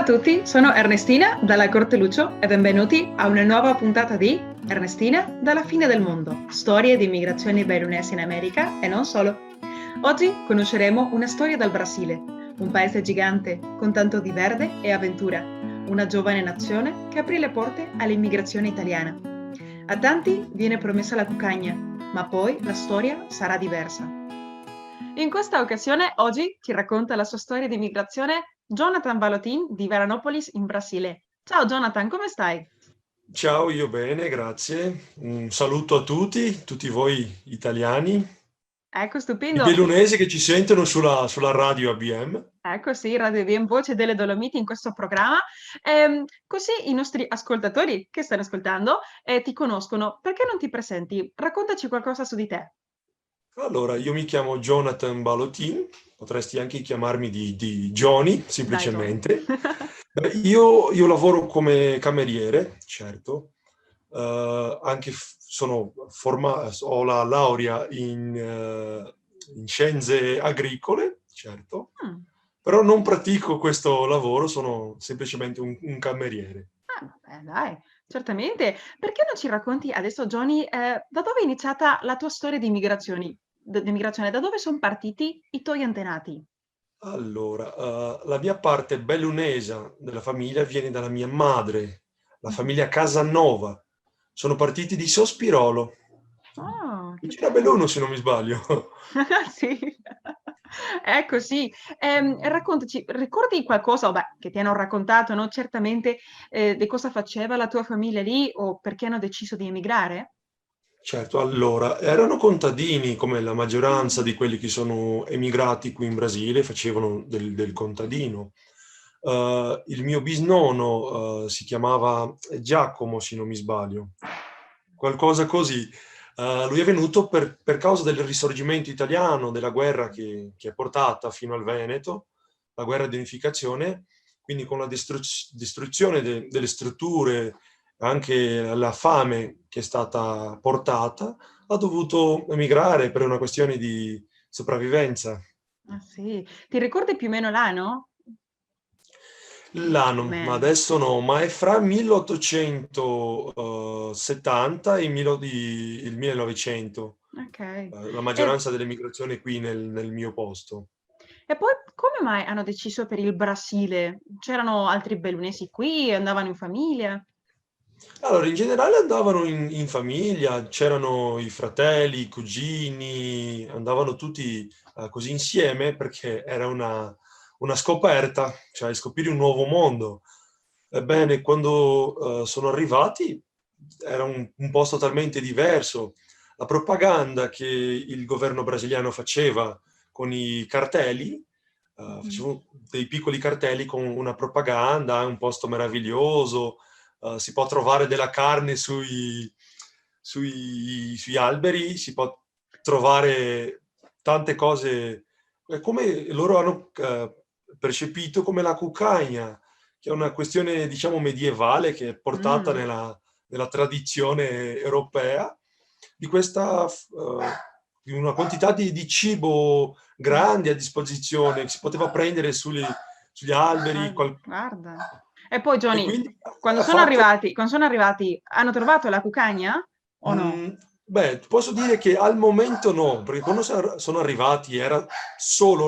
a tutti, sono Ernestina dalla Corte Lucio e benvenuti a una nuova puntata di Ernestina dalla fine del mondo, storie di immigrazione bellunesi in America e non solo. Oggi conosceremo una storia dal Brasile, un paese gigante con tanto di verde e avventura, una giovane nazione che aprì le porte all'immigrazione italiana. A tanti viene promessa la cuccagna, ma poi la storia sarà diversa. In questa occasione, oggi ti racconta la sua storia di immigrazione Jonathan Balotin di Veranópolis in Brasile. Ciao Jonathan, come stai? Ciao, io bene, grazie. Un saluto a tutti voi italiani, Ecco, i stupendo. bellunesi che ci sentono sulla radio ABM. Ecco, sì, Radio VM Voce delle Dolomiti in questo programma. Così i nostri ascoltatori che stanno ascoltando ti conoscono. Perché non ti presenti? Raccontaci qualcosa su di te. Allora, io mi chiamo Jonathan Balotin, potresti anche chiamarmi di Johnny, Dai, Johnny. semplicemente. Io lavoro come cameriere, certo. Anche ho la laurea in scienze agricole, certo, Mm. però non pratico questo lavoro, sono semplicemente un cameriere. Vabbè, dai, certamente. Perché non ci racconti adesso, Johnny, da dove è iniziata la tua storia di di immigrazione? Da dove sono partiti i tuoi antenati? Allora, la mia parte bellunesa della famiglia viene dalla mia madre, la Mhm. famiglia Casanova. Sono partiti di Sospirolo. Oh, che Vicino a bello. Belluno, se non mi sbaglio. Sì, ecco sì. Raccontaci, ricordi qualcosa, vabbè, che ti hanno raccontato, no? Certamente, di cosa faceva la tua famiglia lì o perché hanno deciso di emigrare? Certo, allora, erano contadini come la maggioranza Mm. di quelli che sono emigrati qui in Brasile, facevano del contadino. Il mio bisnonno, si chiamava Giacomo, se non mi sbaglio, qualcosa così. Lui è venuto per causa del risorgimento italiano, della guerra che è portata fino al Veneto, la guerra di unificazione, quindi con la distruzione delle strutture, anche la fame che è stata portata, ha dovuto emigrare per una questione di sopravvivenza. Ah sì. Ti ricordi più o meno l'anno? Più o L'anno, ma meno. adesso no, ma è fra 1870 e il 1900, Okay. la E maggioranza delle migrazioni qui nel mio posto. e poi come mai hanno deciso per il Brasile? C'erano altri bellunesi qui? Andavano in famiglia? Allora, in generale andavano in famiglia, c'erano i fratelli, i cugini, andavano tutti così insieme perché era una scoperta, cioè scoprire un nuovo mondo. Ebbene, quando sono arrivati era un posto totalmente diverso. La propaganda che il governo brasiliano faceva con i cartelli, Mh-mh. facevano dei piccoli cartelli con una propaganda, è un posto meraviglioso, si può trovare della carne sugli alberi, si può trovare tante cose, come loro hanno percepito come la cuccagna, che è una questione, diciamo, medievale che è portata Mh. nella tradizione europea, di questa, di una quantità di cibo grande a disposizione, che si poteva prendere sugli alberi, Guarda. E poi e Johnny, quindi ha fatto. quando sono arrivati, hanno trovato la cuccagna o no? Beh, posso dire che al momento no, perché quando sono arrivati era solo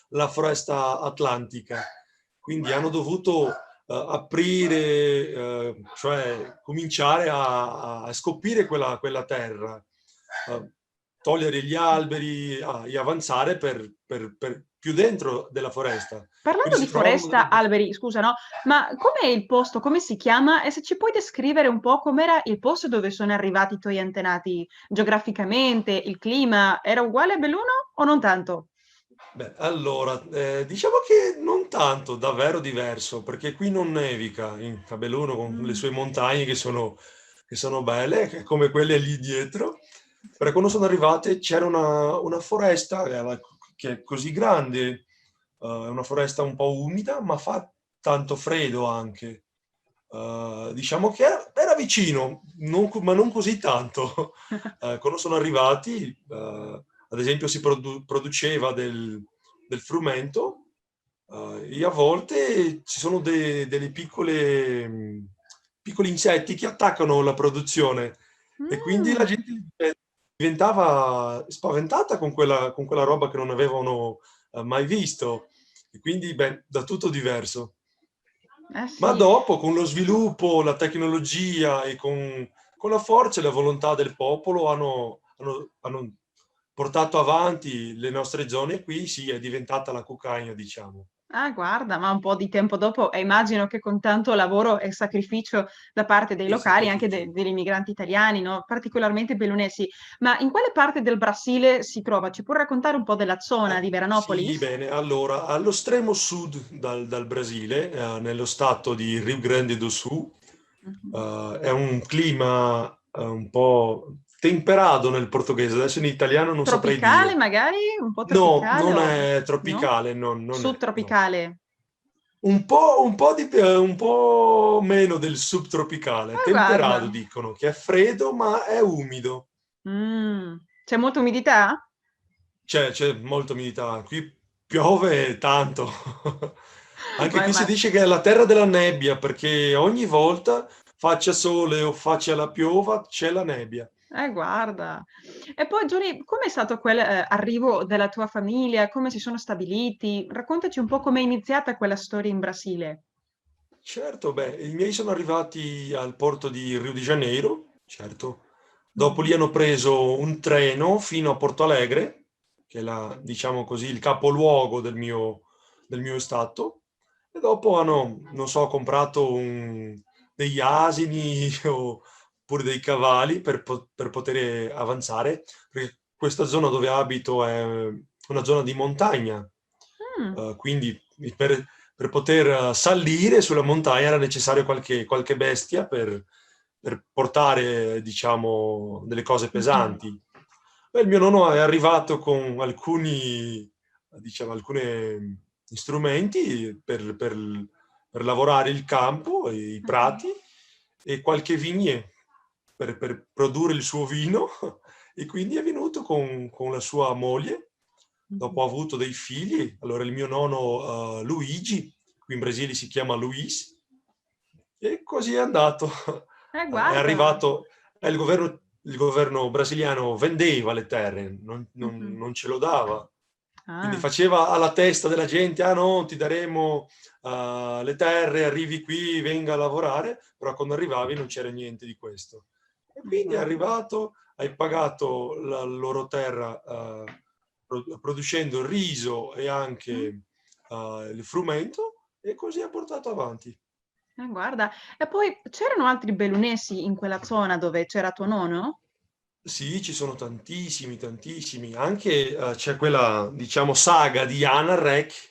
la foresta atlantica, quindi hanno dovuto aprire, cioè cominciare a scoprire quella terra, eh, togliere gli alberi e avanzare per più dentro della foresta. Parlando Quindi di si trovavano foresta, alberi, scusa, no? Ma com'è il posto? Come si chiama? E se ci puoi descrivere un po' com'era il posto dove sono arrivati i tuoi antenati? Geograficamente, il clima, era uguale a Belluno o non tanto? Beh, allora, diciamo che non tanto, davvero diverso, perché qui non nevica a Belluno con le Mm. sue montagne che sono belle, come quelle lì dietro. Però quando sono arrivate c'era una foresta che è così grande, è una foresta un po' umida, ma fa tanto freddo anche. Diciamo che era vicino, ma non così tanto. Quando sono arrivati, ad esempio, si produceva del frumento, E a volte ci sono delle piccoli insetti che attaccano la produzione e quindi la Mm. gente diventava spaventata con quella roba che non avevano mai visto. E quindi, beh, da tutto diverso. Eh Ma sì. dopo, con lo sviluppo, la tecnologia e con la forza e la volontà del popolo, hanno portato avanti le nostre zone qui, sì, è diventata la cuccagna, diciamo. Ah, guarda, ma un po' di tempo dopo, e immagino che con tanto lavoro e sacrificio da parte dei Sì, locali, anche sacrificio. degli immigranti italiani, no? Particolarmente bellunesi, ma in quale parte del Brasile si trova? Ci può raccontare un po' della zona di Sì, Veranopolis? bene. Allora, allo stremo sud dal Brasile, nello stato di Rio Grande do Sul, Mhm. è un clima un po' temperato nel portoghese, adesso in italiano non saprei Tropicale, dire. magari? Un po' No, tropicale non o è no? tropicale, non è, no. Subtropicale. Un po' meno del subtropicale, Guarda, temperato dicono, che è freddo ma è umido. mm, c'è molta umidità? C'è molta umidità, qui piove tanto. Anche Ma, qui si ma dice che è la terra della nebbia, perché ogni volta, faccia sole o faccia la piova, c'è la nebbia. Guarda. E poi Giulia, com'è stato quel arrivo della tua famiglia? Come si sono stabiliti? Raccontaci un po' com'è iniziata quella storia in Brasile. Certo, beh, i miei sono arrivati al porto di Rio de Janeiro, certo. Dopo lì Mhm. hanno preso un treno fino a Porto Alegre, che è diciamo così, il capoluogo del mio stato. E dopo hanno, non so, comprato degli asini oppure dei cavalli per poter avanzare, perché questa zona dove abito è una zona di montagna. Mm. Quindi per poter salire sulla montagna era necessario qualche bestia per portare, diciamo, delle cose Mhm. pesanti. Beh, il mio nonno è arrivato con alcuni, diciamo, alcuni strumenti per lavorare il campo, i Mhm. prati e qualche vigne per produrre il suo vino e quindi è venuto con la sua moglie, dopo Mhm. ha avuto dei figli, allora il mio nonno Luigi, qui in Brasile si chiama Luis, e così è andato. È Guarda. arrivato, il governo brasiliano vendeva le terre, Mhm. non ce lo dava. Quindi Ah. faceva alla testa della gente, ah no, ti daremo le terre, arrivi qui, venga a lavorare, però quando arrivavi non c'era niente di questo. E quindi è Guarda. arrivato, hai pagato la loro terra producendo il riso e anche Mm. il frumento e così ha portato avanti. Guarda. E poi c'erano altri bellunesi in quella zona dove c'era tuo nonno? Sì, ci sono tantissimi, tantissimi. Anche c'è quella, diciamo, saga di Anna Rech,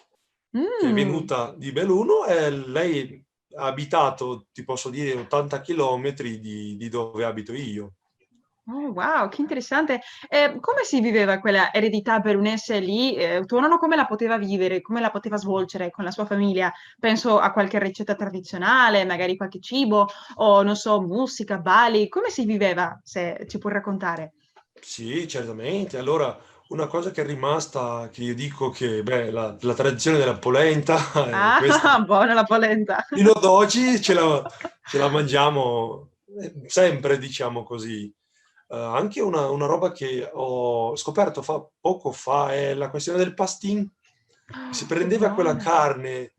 che è Mm. venuta di Belluno e lei ha abitato, ti posso dire, 80 chilometri di dove abito io. Oh, wow, che interessante. Come si viveva quella eredità bellunese lì? Tuo nonno come la poteva vivere? Come la poteva svolgere con la sua famiglia? Penso a qualche ricetta tradizionale, magari qualche cibo, o non so, musica, balli. Come si viveva, se ci puoi raccontare? Sì, certamente. Allora, una cosa che è rimasta, che io dico che, beh, la tradizione della polenta, Ah, questa buona la polenta. fino ad oggi ce la mangiamo sempre, diciamo così. Anche una roba che ho scoperto poco fa è la questione del pastin. Si Che prendeva quella buona. carne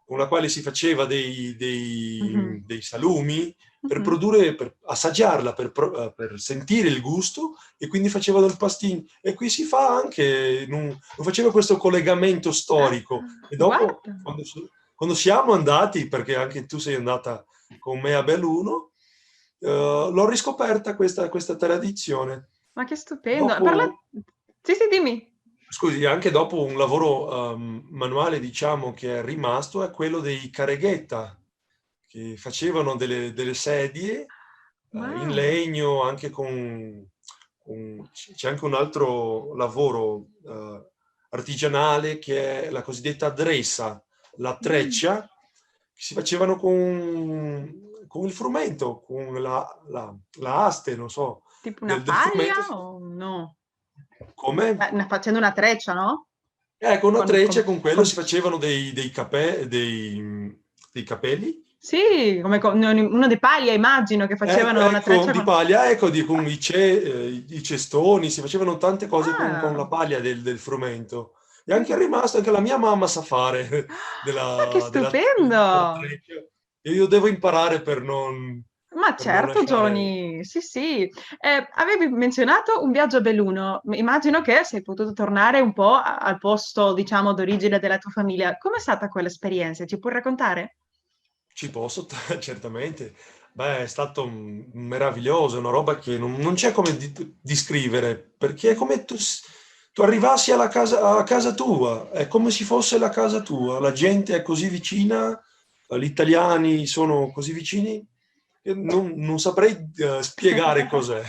con la quale si faceva Mhm, dei salumi per mhm. produrre, per assaggiarla, per sentire il gusto e quindi facevano il pastin. E qui si fa anche, non faceva questo collegamento Ah, storico. E dopo, guarda, quando siamo andati, perché anche tu sei andata con me a Belluno, l'ho riscoperta questa tradizione. ma che stupendo. Dopo, Sì, sì, dimmi. scusi, anche dopo un lavoro manuale, diciamo, che è rimasto, è quello dei careghetta, che facevano delle sedie in Wow. legno, anche c'è anche un altro lavoro artigianale che è la cosiddetta dressa, la Mm. treccia, che si facevano con il frumento, con la aste, non so, Tipo una del frumento. paglia o no? Come? Facendo una treccia, no? Con una treccia, con quello si con- facevano dei capelli. Sì, come uno dei paglia, immagino, che facevano una Ecco, treccia di con... paglia, con i cestoni, si facevano tante cose con Ah, la paglia del frumento. E anche è rimasto, anche la mia mamma sa fare ma che della stupendo! treccia. E io devo imparare Ma per non certo, lasciare... Gioni, sì, sì. Avevi menzionato un viaggio a Belluno. Immagino che sei potuto tornare un po' al posto, diciamo, d'origine della tua famiglia. Com'è stata quell'esperienza? Ci puoi raccontare? Ci posso, certamente. Beh, è stato meraviglioso, è una roba che non c'è come descrivere, perché è Mm. come tu arrivassi a casa tua, è come se fosse la casa tua, la gente è così vicina, gli italiani sono così vicini, che non saprei spiegare cos'è.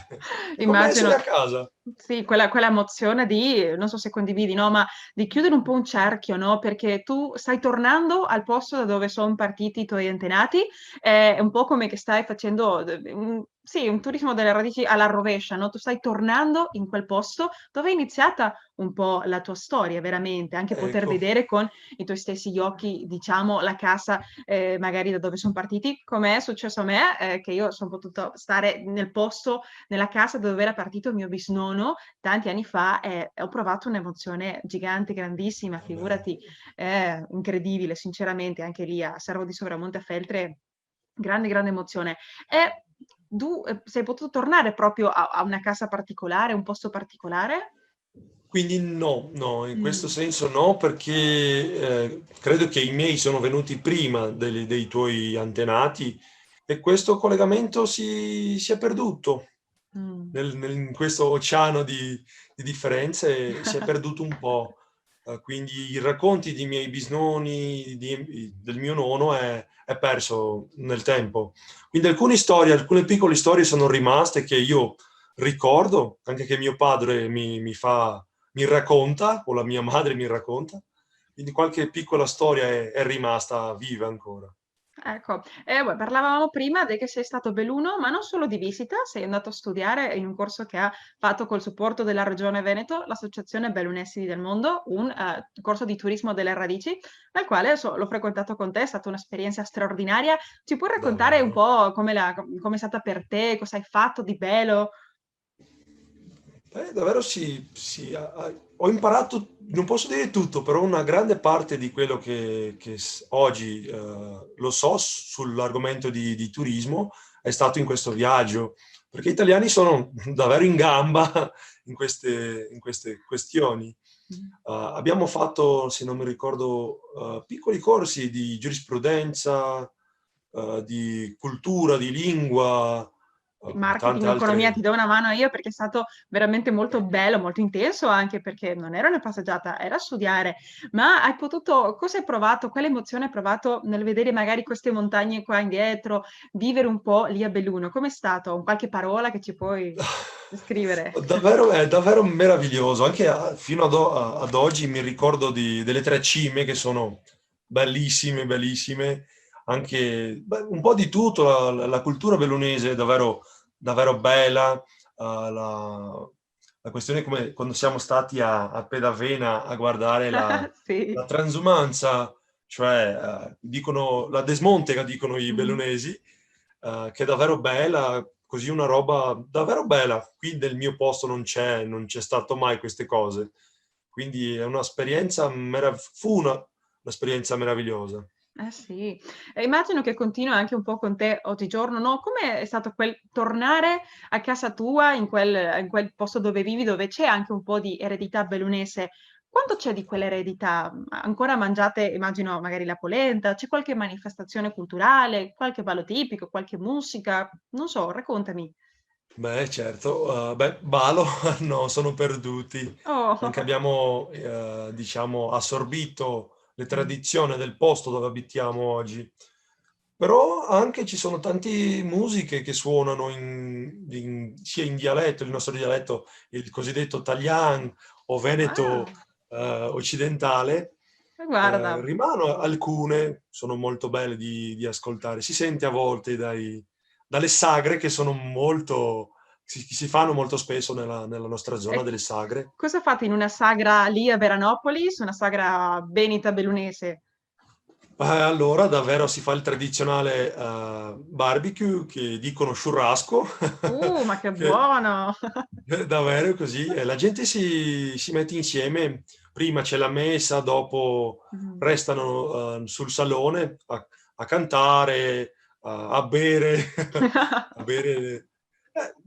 È come essere Immagino, a casa. sì, quella emozione di, non so se condividi, no, ma di chiudere un po' un cerchio, no? Perché tu stai tornando al posto da dove sono partiti i tuoi antenati, è un po' come che stai facendo, sì, un turismo delle radici alla rovescia, no? Tu stai tornando in quel posto dove è iniziata un po' la tua storia, veramente, anche poter Ecco. vedere con i tuoi stessi occhi, diciamo, la casa magari da dove sono partiti, come è successo a me, che io sono potuto stare nel posto, nella casa dove era partito il mio bisnonno tanti anni fa e ho provato un'emozione gigante, grandissima, Vabbè. figurati, è incredibile, sinceramente, anche lì a Servo di Sovramonte a Feltre, grande, grande emozione. E tu sei potuto tornare proprio a una casa particolare, un posto particolare? Quindi no, no, in questo Mm. senso no, perché credo che i miei sono venuti prima dei tuoi antenati e questo collegamento si è perduto. Mm. In questo oceano di differenze si è perduto un po'. Quindi i racconti dei miei bisnonni, del mio nonno è perso nel tempo. Quindi alcune piccole storie sono rimaste che io ricordo, anche che mio padre mi racconta, o la mia madre mi racconta, quindi qualche piccola storia è rimasta viva ancora. Ecco, parlavamo prima di che sei stato a Belluno, ma non solo di visita, sei andato a studiare in un corso che ha fatto col supporto della Regione Veneto, l'Associazione Bellunesi del Mondo, un corso di turismo delle radici, nel quale l'ho frequentato con te, è stata un'esperienza straordinaria. Ci puoi raccontare un Davvero. po' come è stata per te, cosa hai fatto di bello? Davvero ho imparato, non posso dire tutto, però una grande parte di quello che oggi lo so sull'argomento di turismo è stato in questo viaggio, perché gli italiani sono davvero in gamba in queste questioni. Mm. Abbiamo fatto, se non mi ricordo, piccoli corsi di giurisprudenza, di cultura, di lingua, tante Marketing, economia, ti altre. do una mano io perché è stato veramente molto bello, molto intenso anche perché non era una passeggiata, era studiare. Ma hai potuto, cosa hai provato? Quale emozione hai provato nel vedere magari queste montagne qua indietro, vivere un po' lì a Belluno? Com'è stato? Un qualche parola che ci puoi descrivere? È davvero meraviglioso. Anche fino ad oggi mi ricordo delle tre cime che sono bellissime, bellissime. Anche beh, un po' di tutto. La cultura bellunese è davvero, davvero bella. La questione è come quando siamo stati a Pedavena a guardare Sì. la transumanza, cioè dicono la desmonte, dicono i Mm. bellunesi, che è davvero bella, così una roba davvero bella. Qui nel mio posto non c'è stato mai queste cose. Quindi è un'esperienza, un'esperienza meravigliosa. Eh sì, e immagino che continua anche un po' con te oggigiorno, no? Come è stato quel tornare a casa tua, in quel posto dove vivi, dove c'è anche un po' di eredità bellunese? Quanto c'è di quell'eredità? Ancora mangiate, immagino, magari la polenta? C'è qualche manifestazione culturale, qualche ballo tipico, qualche musica? Non so, raccontami. Beh, certo, beh, Balo no, sono perduti. Anche Oh, abbiamo, diciamo, assorbito le mm. tradizioni del posto dove abitiamo oggi. Però anche ci sono tante musiche che suonano sia in dialetto, il nostro dialetto, il cosiddetto Talian o Veneto Ah, occidentale. guarda. Rimano alcune, sono molto belle di ascoltare. Si sente a volte dalle sagre che sono molto si fanno molto spesso nella nostra zona E delle sagre. cosa fate in una sagra lì a Veranopolis, una sagra veneta bellunese? Allora davvero si fa il tradizionale, barbecue che dicono churrasco, Ma che che buono! davvero è così, e la gente si mette insieme, prima c'è la messa, dopo Mh. restano, sul salone a cantare, a bere, a bere,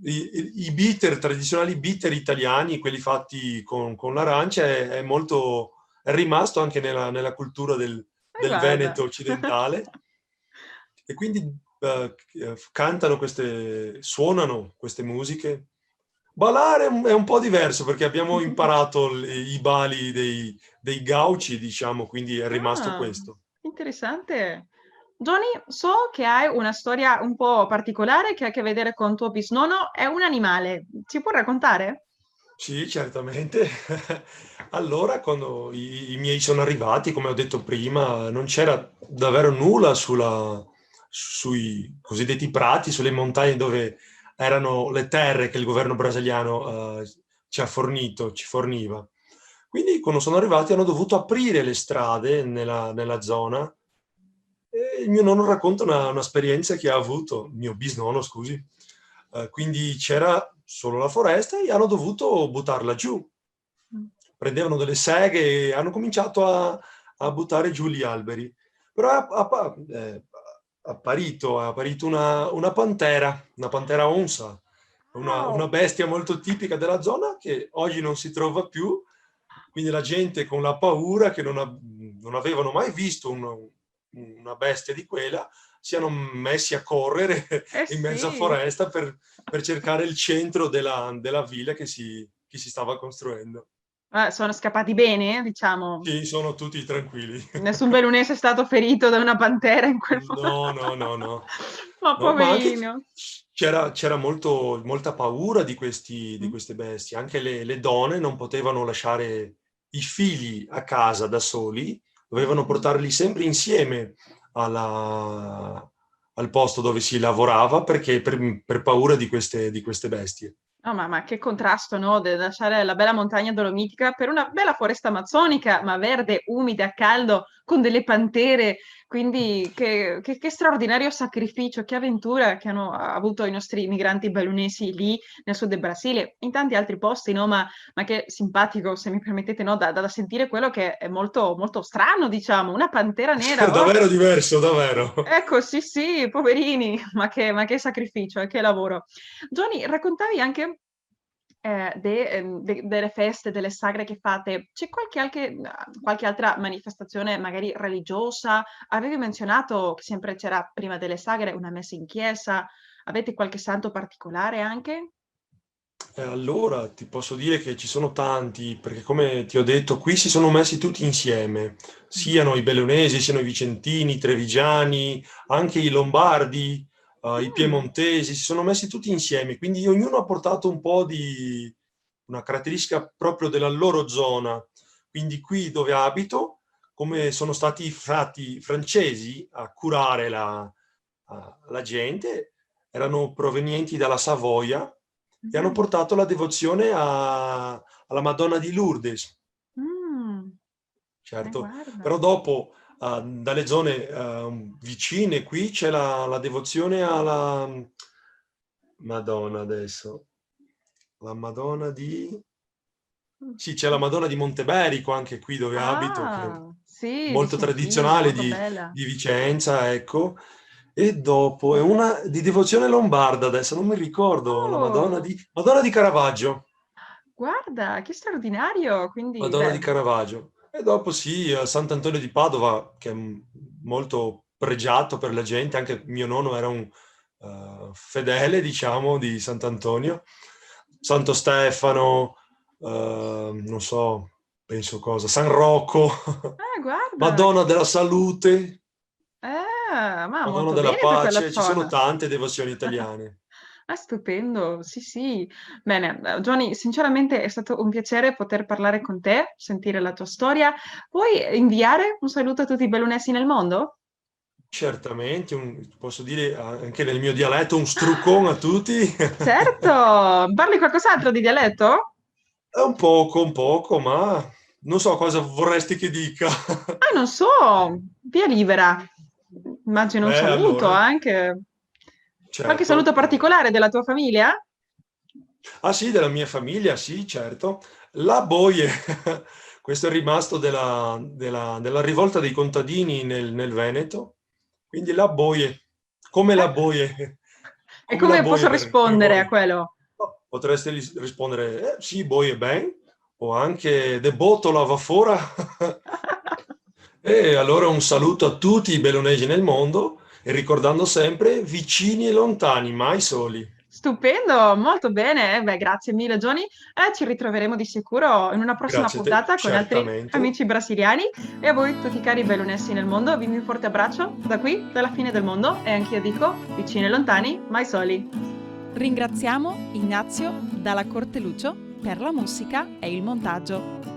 i bitter, tradizionali bitter italiani, quelli fatti con l'arancia, è molto è rimasto anche nella cultura del Guarda. Veneto occidentale, e quindi cantano suonano queste musiche. Ballare è un po' diverso perché abbiamo imparato i bali dei gauchi, diciamo, quindi è rimasto Ah, questo. interessante. Johnny, so che hai una storia un po' particolare che ha a che vedere con tuo bisnonno. È un animale. Ci puoi raccontare? Sì, certamente. Allora, quando i miei sono arrivati, come ho detto prima, non c'era davvero nulla sui cosiddetti prati, sulle montagne dove erano le terre che il governo brasiliano ci forniva. Quindi, quando sono arrivati, hanno dovuto aprire le strade nella zona, e il mio nonno racconta un'esperienza che ha avuto, il mio bisnonno, scusi. Quindi c'era solo la foresta e hanno dovuto buttarla giù. Mh. Prendevano delle seghe e hanno cominciato a buttare giù gli alberi. Però ha apparito una pantera onza, una Wow! bestia molto tipica della zona che oggi non si trova più. Quindi la gente con la paura che non avevano mai visto una bestia di quella, siano messi a correre Eh in mezzo a sì. foresta per cercare il centro della villa che si stava costruendo. Sono scappati bene, diciamo? Sì, sono tutti tranquilli. Nessun bellunese è stato ferito da una pantera in quel mo No, no, no, no. ma No, ma anche poverino. c'era molta paura di Mh. queste bestie. Anche le donne non potevano lasciare i figli a casa da soli, dovevano Mh. portarli sempre insieme alla al posto dove si lavorava perché per paura di queste bestie. No, ma che contrasto, no, de lasciare la bella montagna dolomitica per una bella foresta amazzonica, ma verde, umida, caldo, con delle pantere. Quindi che straordinario sacrificio, che avventura che hanno avuto i nostri migranti bellunesi lì nel sud del Brasile, in tanti altri posti, no, ma che simpatico, se mi permettete, no, da sentire quello che è molto molto strano, diciamo, una pantera nera, oh! Davvero diverso, davvero. Ecco, sì, sì, poverini, ma che sacrificio e che lavoro. Johnny, raccontavi anche, delle feste, delle sagre che fate. C'è qualche altra manifestazione magari religiosa? Avevi menzionato che sempre c'era prima delle sagre una messa in chiesa. Avete qualche santo particolare anche? Allora ti posso dire che ci sono tanti, perché come ti ho detto, qui si sono messi tutti insieme, Mh. siano i bellunesi, siano i vicentini, i trevigiani, anche i lombardi, i Mh. piemontesi, si sono messi tutti insieme, quindi ognuno ha portato un po' di una caratteristica proprio della loro zona. Quindi qui dove abito, come sono stati i frati francesi a curare la gente, erano provenienti dalla Savoia e hanno Mh. portato la devozione alla Madonna di Lourdes, Mh. certo. Guarda. Però dopo, dalle zone vicine qui c'è la devozione alla Madonna adesso, la Madonna di sì, c'è la Mh. Madonna di Monteberico anche qui dove abito, che è Sì, di molto sentito, tradizionale molto di bella. di Vicenza, ecco. E dopo è una di devozione lombarda, adesso non mi ricordo, la Oh, Madonna di Caravaggio. guarda, che straordinario! Quindi, Madonna di beh, Caravaggio. E dopo sì, Sant'Antonio di Padova, che è molto pregiato per la gente, anche mio nonno era un fedele, diciamo, di Sant'Antonio. Santo Stefano, non so, penso cosa, San Rocco, guarda, Madonna della Salute, ma Madonna molto della bene per quella Pace, ci sono zona. tante devozioni italiane. Stupendo, sì, sì. Bene, Giovanni, sinceramente è stato un piacere poter parlare con te, sentire la tua storia. Puoi inviare un saluto a tutti i bellunesi nel mondo? certamente, posso dire anche nel mio dialetto un struccone a tutti. Certo, parli qualcos'altro di dialetto? Un poco, ma non so cosa vorresti che dica. Non so, via libera. Immagino un saluto Allora, anche. Qualche saluto certo. particolare della tua famiglia? Ah sì, della mia famiglia, sì, certo. La boie, questo è rimasto della rivolta dei contadini nel Veneto, quindi la boie, come la Eh? boie, E come la come posso boie per rispondere a voi. quello? Oh, potreste rispondere, sì, boie ben, o anche de botola va fora. E allora un saluto a tutti i bellunesi nel mondo e ricordando sempre vicini e lontani, mai soli. Stupendo, molto bene. Beh, grazie mille, Johnny. Ci ritroveremo di sicuro in una prossima Grazie a te, puntata con altri certamente. amici brasiliani. E a voi, tutti cari bellunesi nel mondo, vi invio un forte abbraccio da qui, dalla fine del mondo. E anch'io dico, vicini e lontani, mai soli. Ringraziamo Ignazio Dalla Corte Lucio per la musica e il montaggio.